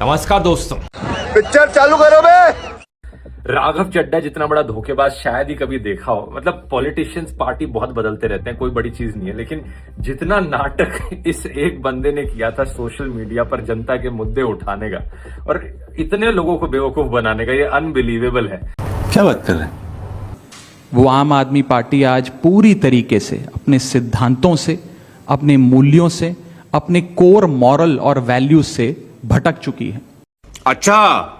नमस्कार दोस्तों। पिक्चर चालू करो बे। राघव चड्ढा जितना बड़ा धोखेबाज शायद ही कभी देखा हो। मतलब पॉलिटिशियंस पार्टी बहुत बदलते रहते हैं, कोई बड़ी चीज नहीं है, लेकिन जितना नाटक इस एक बंदे ने किया था सोशल मीडिया पर जनता के मुद्दे उठाने का और इतने लोगों को बेवकूफ बनाने का, ये अनबिलीवेबल है। क्या बात कर रहे हैं? वो आम आदमी पार्टी आज पूरी तरीके से अपने सिद्धांतों से, अपने मूल्यों से, अपने कोर मॉरल और वैल्यूज से भटक चुकी है। अच्छा,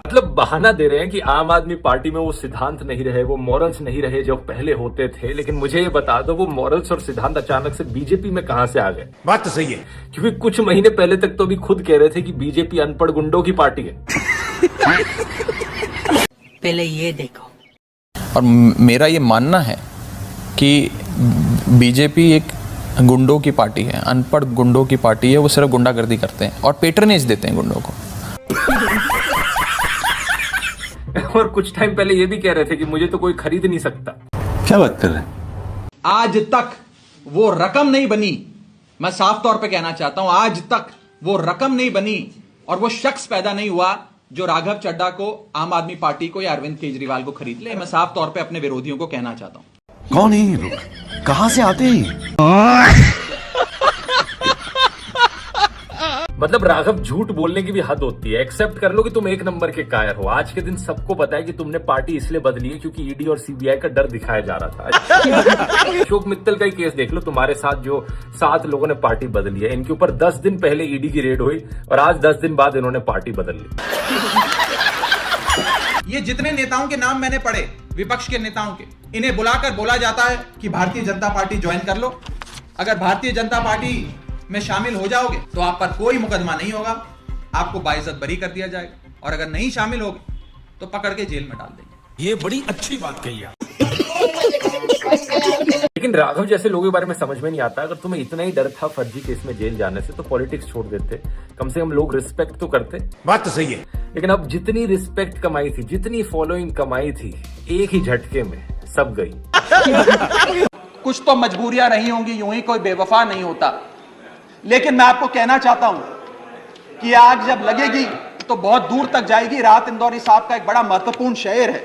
मतलब बहाना दे रहे हैं कि आम आदमी पार्टी में वो सिद्धांत नहीं रहे, वो मॉरल्स नहीं रहे जो पहले होते थे। लेकिन मुझे ये बता दो, वो मॉरल्स और सिद्धांत अचानक से बीजेपी में कहां से आ गए? बात तो सही है। क्योंकि कुछ महीने पहले तक तो भी खुद कह रहे थे कि बीजेपी अनपढ़ गुंडों की पार्टी है। पहले ये देखो। और मेरा ये मानना है कि बीजेपी एक गुंडों की पार्टी है, अनपढ़ गुंडों की पार्टी है। वो सिर्फ गुंडागर्दी करते हैं और पेट्रनेज देते हैं गुंडों को। और कुछ टाइम पहले ये भी कह रहे थे कि मुझे तो कोई खरीद नहीं सकता। क्या बात कर रहे हैं? आज तक वो रकम नहीं बनी, मैं साफ तौर पे कहना चाहता हूं, आज तक वो रकम नहीं बनी और वो शख्स पैदा नहीं हुआ जो राघव चड्ढा को, आम आदमी पार्टी को या अरविंद केजरीवाल को खरीद ले। मैं साफ तौर पे अपने विरोधियों को कहना चाहता हूं। कौन है ये लोग? कहां से आते हैं? मतलब राघव, झूठ बोलने की भी हद होती है। एक्सेप्ट कर लो कि तुम एक नंबर के कायर हो। आज के दिन सबको पता है कि तुमने पार्टी इसलिए बदली है क्योंकि ईडी और सीबीआई का डर दिखाया जा रहा था। अशोक मित्तल का ही केस देख लो, तुम्हारे साथ जो 7 लोगों ने पार्टी बदली है, इनके ऊपर 10 दिन पहले ईडी की रेड हुई और आज 10 दिन बाद इन्होंने पार्टी बदल ली। ये जितने नेताओं के नाम मैंने पढ़े, विपक्ष के नेताओं के, इन्हें बुलाकर बोला जाता है कि भारतीय जनता पार्टी ज्वाइन कर लो। अगर भारतीय जनता पार्टी में शामिल हो जाओगे तो आप पर कोई मुकदमा नहीं होगा, आपको बाइज्जत बरी कर दिया जाएगा, और अगर नहीं शामिल होगे तो पकड़ के जेल में डाल देंगे। ये बड़ी अच्छी बात कही आप। लेकिन राघव जैसे लोगों के बारे में समझ में नहीं आता। अगर तुम्हें इतना ही डर था फर्जी केस में जेल जाने से तो पॉलिटिक्स छोड़ देते, कम से कम लोग रिस्पेक्ट तो करते। बात तो सही है। लेकिन अब जितनी रिस्पेक्ट कमाई थी, जितनी फॉलोइंग कमाई थी, एक ही झटके में सब गई। कुछ तो मजबूरियां रही होंगी, यूं ही कोई बेवफा नहीं होता। लेकिन मैं आपको कहना चाहता हूं कि आग जब लगेगी तो बहुत दूर तक जाएगी। राहत इंदौरी साहब का एक बड़ा महत्वपूर्ण शेर है,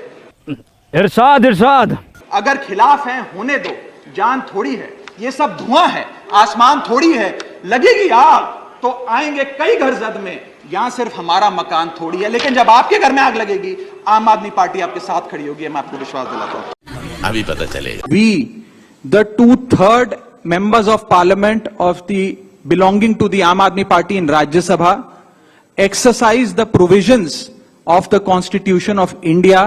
इरशाद इरशाद। अगर खिलाफ हैं होने दो, जान थोड़ी है, ये सब धुआं है, आसमान थोड़ी है। लगेगी आग तो आएंगे कई घर जद में, यहां सिर्फ हमारा मकान थोड़ी है। लेकिन जब आपके घर में आग लगेगी, आम आदमी पार्टी आपके साथ खड़ी होगी, मैं आपको विश्वास दिलाता हूं। अभी पता चलेगा। We, the 2/3 members of parliament of the belonging to the Aam Aadmi Party in Rajya Sabha, exercise the provisions of the Constitution of India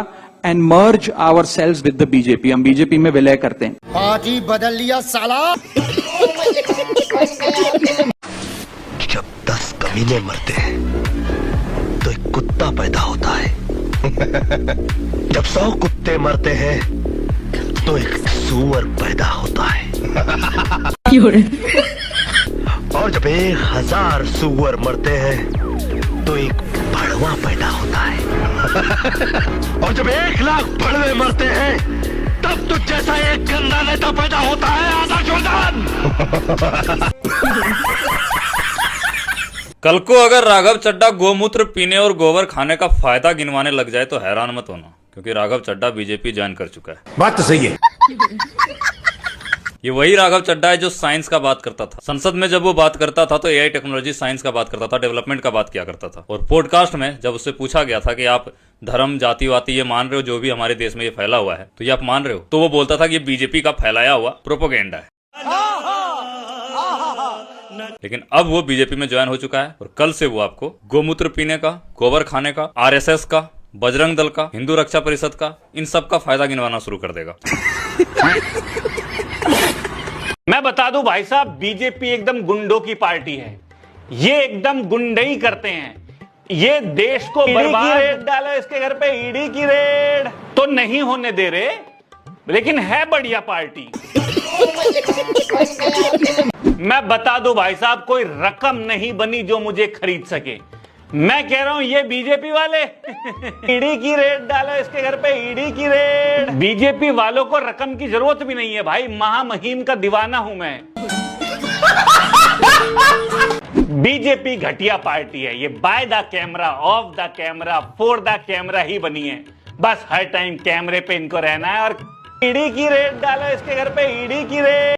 and merge ourselves with the BJP. हम बीजेपी में विलय करते हैं। Party बदल लिया साला। जब 10 कमीने मरते हैं तो एक कुत्ता पैदा होता है। जब 100 कुत्ते मरते हैं तो एक सूअर पैदा होता है। और जब 1000 सूअर मरते हैं तो एक भड़वा पैदा होता है। और जब 1 लाख भड़वे मरते हैं तब तो जैसा एक गंदा नेता पैदा होता है। आधा जोरदार। कल को अगर राघव चड्ढा गोमूत्र पीने और गोबर खाने का फायदा गिनवाने लग जाए तो हैरान मत होना, क्योंकि राघव चड्ढा बीजेपी ज्वाइन कर चुका है। बात तो सही है। ये वही राघव चड्ढा है जो साइंस का बात करता था। संसद में जब वो बात करता था तो एआई टेक्नोलॉजी, साइंस का बात करता था, डेवलपमेंट का बात किया करता था। और पॉडकास्ट में जब उससे पूछा गया था कि आप धर्म, जाति वाति ये मान रहे हो, जो भी हमारे देश में ये फैला हुआ है, तो ये आप मान रहे हो? तो वो बोलता था कि ये बीजेपी का फैलाया हुआ प्रोपोगेंडा है। लेकिन अब वो बीजेपी में ज्वाइन हो चुका है और कल से वो आपको गोमूत्र पीने का, गोबर खाने का, आरएसएस का, बजरंग दल का, हिंदू रक्षा परिषद का, इन सब का फायदा गिनवाना शुरू कर देगा। मैं बता दूं भाई साहब, बीजेपी एकदम गुंडों की पार्टी है। ये एकदम गुंडई करते हैं। ये देश को बर्बाद। रेड डालो इसके घर पे, ईडी की रेड तो नहीं होने दे रहे, लेकिन है बढ़िया पार्टी। मैं बता दूं भाई साहब, कोई रकम नहीं बनी जो मुझे खरीद सके। मैं कह रहा हूं ये बीजेपी वाले ईडी की रेड डालो इसके घर पे, ईडी की रेड। बीजेपी वालों को रकम की जरूरत भी नहीं है भाई, महामहिम का दीवाना हूं मैं। बीजेपी घटिया पार्टी है, ये by the camera, of the camera, for the camera ही बनी है। बस हर टाइम कैमरे पे इनको रहना है और ईडी की रेड डालो इसके घर पे, ईडी की रेड,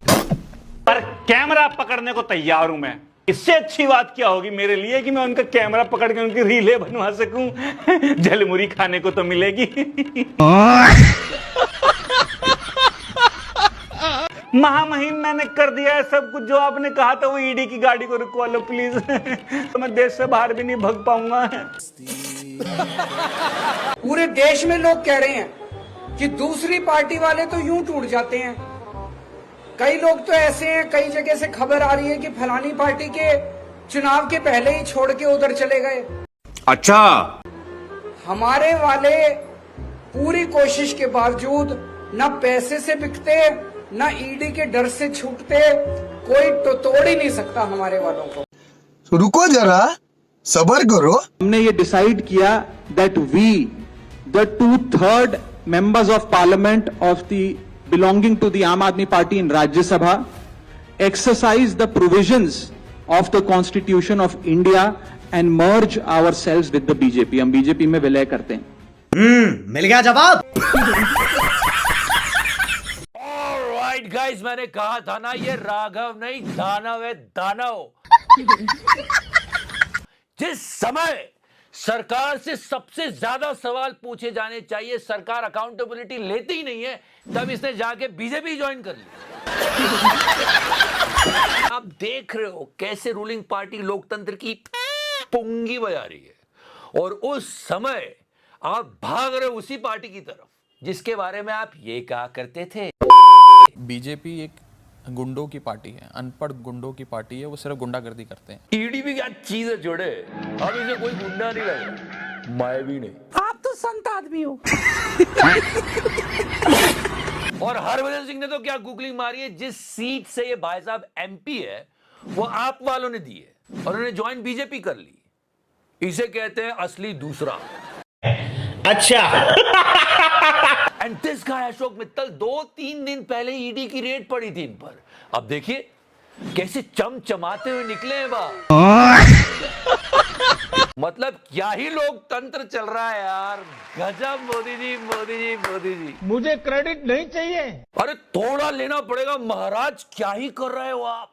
पर कैमरा पकड़ने को तैयार हूं मैं। इससे अच्छी बात क्या होगी मेरे लिए कि मैं उनका कैमरा पकड़ के उनकी रीलें बनवा सकूं। जलमुरी खाने को तो मिलेगी। महामहिम मैंने कर दिया है सब कुछ जो आपने कहा था। वो ईडी की गाड़ी को रुकवा लो प्लीज। तो मैं देश से बाहर भी नहीं भाग पाऊंगा। पूरे देश में लोग कह रहे हैं कि दूसरी पार्टी वाले तो यूं टूट जाते हैं। कई लोग तो ऐसे हैं, कई जगह से खबर आ रही है कि फलानी पार्टी के चुनाव के पहले ही छोड़ के उधर चले गए। अच्छा, हमारे वाले पूरी कोशिश के बावजूद न पैसे से बिकते, न ईडी के डर से छूटते, कोई तो तोड़ ही नहीं सकता हमारे वालों को। रुको जरा, सब्र करो। हमने ये डिसाइड किया that we the 2/3 members of parliament of the belonging to the Aam Aadmi Party in Rajya Sabha exercise the provisions of the Constitution of India and merge ourselves with the BJP. हम BJP में विलय करते हैं। मिल गया जवाब। Alright guys, मैंने कहा था ना ये राघव नहीं दानव है, दानव। जिस समय सरकार से सबसे ज्यादा सवाल पूछे जाने चाहिए, सरकार अकाउंटेबिलिटी लेती ही नहीं है, तब इसने जाके बीजेपी ज्वाइन कर लिया। आप देख रहे हो कैसे रूलिंग पार्टी लोकतंत्र की पुंगी बजा रही है, और उस समय आप भाग रहे हो उसी पार्टी की तरफ जिसके बारे में आप ये कहा करते थे। बीजेपी एक गुंडों की पार्टी है, अनपढ़ गुंडों की पार्टी है, वो सिर्फ गुंडागर्दी करते हैं। ईडी भी क्या चीज है जोड़े, अब इसे कोई गुंडा नहीं लगा, मैं भी नहीं। आप तो संत आदमी हो। और हरभजन सिंह ने तो क्या गूगलिंग मारी है, जिस सीट से ये भाई साहब एमपी है वो आप वालों ने दी है और उन्होंने ज्वाइन बीजेपी कर ली। इसे कहते हैं असली दूसरा। अच्छा। And this guy Ashok Mittal 2-3 दिन पहले ईडी की रेड पड़ी थी इन पर। अब देखिए कैसे चमचमाते हुए निकले हैं बाहर। मतलब क्या ही लोकतंत्र चल रहा है यार, गजब। मोदी जी, मोदी जी, मोदी जी, मुझे क्रेडिट नहीं चाहिए। अरे थोड़ा लेना पड़ेगा महाराज, क्या ही कर रहे हो आप।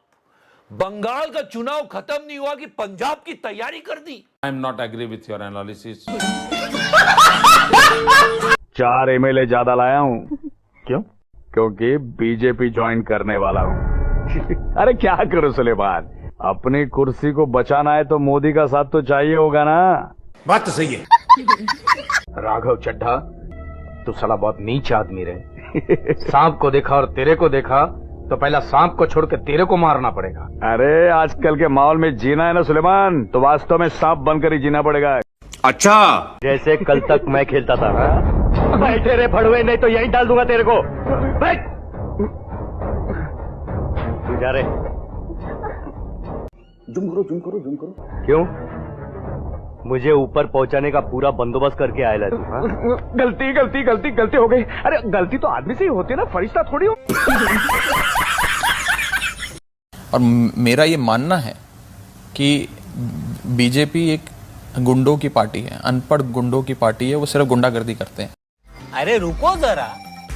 बंगाल का चुनाव खत्म नहीं हुआ कि पंजाब की तैयारी कर दी। I am not agree with your analysis. 4 MLA ज्यादा लाया हूँ। क्यों? क्योंकि बीजेपी ज्वाइन करने वाला हूँ। अरे क्या करो सुलेमान, अपनी कुर्सी को बचाना है तो मोदी का साथ तो चाहिए होगा ना। बात तो सही है। राघव चड्ढा, तू साला बहुत नीच आदमी रहे। सांप को देखा और तेरे को देखा तो पहला सांप को छोड़ के तेरे को मारना पड़ेगा। अरे आजकल के माहौल में जीना है ना सुलेमान, तो वास्तव में सांप बनकर ही जीना पड़ेगा। अच्छा, जैसे कल तक मैं खेलता था। बैठे रे फड़वे, नहीं तो यहीं डाल दूंगा तेरे को। बैठ। तू जा रे। जूम करो। क्यों? मुझे ऊपर पहुंचाने का पूरा बंदोबस्त करके आया तू। गलती हो गई। अरे गलती तो आदमी से ही होती है ना, फरिश्ता थोड़ी हो। और मेरा ये मानना है कि बीजेपी एक गुंडों की पार्टी है, अनपढ़ गुंडों की पार्टी है, वो सिर्फ गुंडागर्दी करते हैं। अरे रुको जरा,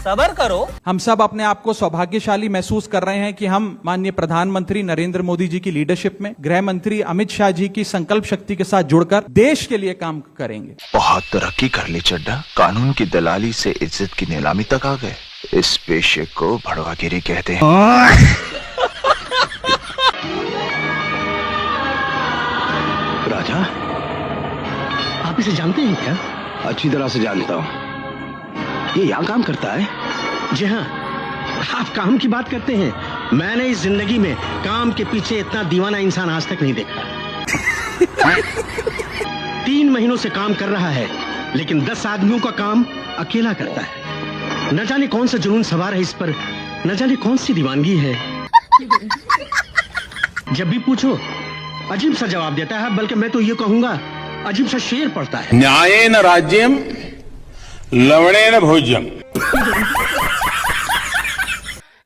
सब्र करो। हम सब अपने आप को सौभाग्यशाली महसूस कर रहे हैं कि हम माननीय प्रधानमंत्री नरेंद्र मोदी जी की लीडरशिप में, गृह मंत्री अमित शाह जी की संकल्प शक्ति के साथ जुड़कर देश के लिए काम करेंगे। बहुत तरक्की कर ली चड्ढा, कानून की दलाली से इज्जत की नीलामी तक आ गए। इस पेशे को भड़वागिरी कहते हैं। राजा, आप इसे जानते हैं क्या? अच्छी तरह से जानता हूँ। ये यहाँ काम करता है? जी हाँ, आप काम की बात करते हैं। मैंने इस जिंदगी में काम के पीछे इतना दीवाना इंसान आज तक नहीं देखा। 3 महीनों से काम कर रहा है, लेकिन 10 आदमियों का काम अकेला करता है। न जाने कौन सा जुनून सवार है इस पर, न जाने कौन सी दीवानगी है। जब भी पूछो अजीब सा जवाब देता है, बल्कि मैं तो ये कहूंगा अजीब सा शेर पड़ता है। न्यायेन राज्यम लवणेन भोज्यम।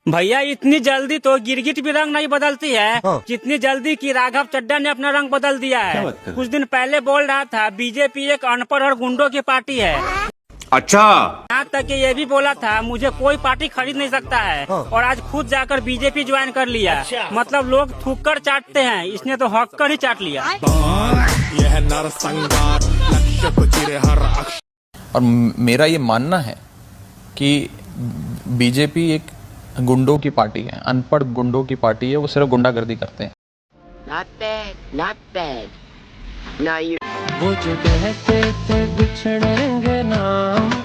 भैया इतनी जल्दी तो गिरगिट भी रंग नहीं बदलती है जितनी जल्दी कि राघव चड्ढा ने अपना रंग बदल दिया है। कुछ दिन पहले बोल रहा था बीजेपी एक अनपढ़ और गुंडों की पार्टी है। अच्छा, यहाँ तक कि ये भी बोला था मुझे कोई पार्टी खरीद नहीं सकता है और आज खुद जाकर बीजेपी ज्वाइन कर लिया। मतलब लोग थूक कर चाटते हैं, इसने तो हक कर ही चाट लिया। और मेरा ये मानना है कि बीजेपी एक गुंडों की पार्टी है, अनपढ़ गुंडों की पार्टी है। वो सिर्फ गुंडागर्दी करते हैं। Not bad, not bad. Now you. वो जो कहते थे बिछड़ेंगे ना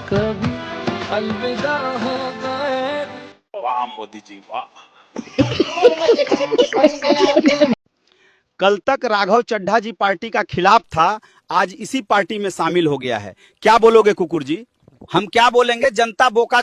कभी, अलविदा हो गए। वाह मोदी जी वाह। कल तक राघव चड्ढा जी पार्टी का खिलाफ था, आज इसी पार्टी में शामिल हो गया है। क्या बोलोगे कुकुर जी? हम क्या बोलेंगे? जनता बोका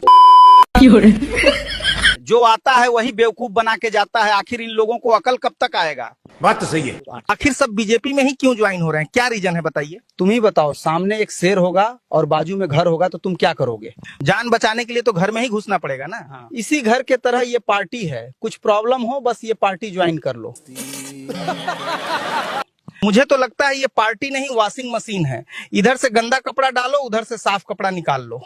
जो आता है वही बेवकूफ बना के जाता है। आखिर इन लोगों को अकल कब तक आएगा? बात तो सही है। आखिर सब बीजेपी में ही क्यों ज्वाइन हो रहे हैं? क्या रीजन है बताइए? तुम ही बताओ। सामने एक शेर होगा और बाजू में घर होगा तो तुम क्या करोगे? जान बचाने के लिए तो घर में ही घुसना पड़ेगा ना। हाँ। इसी घर के तरह ये पार्टी है। कुछ प्रॉब्लम हो बस ये पार्टी ज्वाइन कर लो। मुझे तो लगता है ये पार्टी नहीं वॉशिंग मशीन है। इधर से गंदा कपड़ा डालो, उधर से साफ कपड़ा निकाल लो।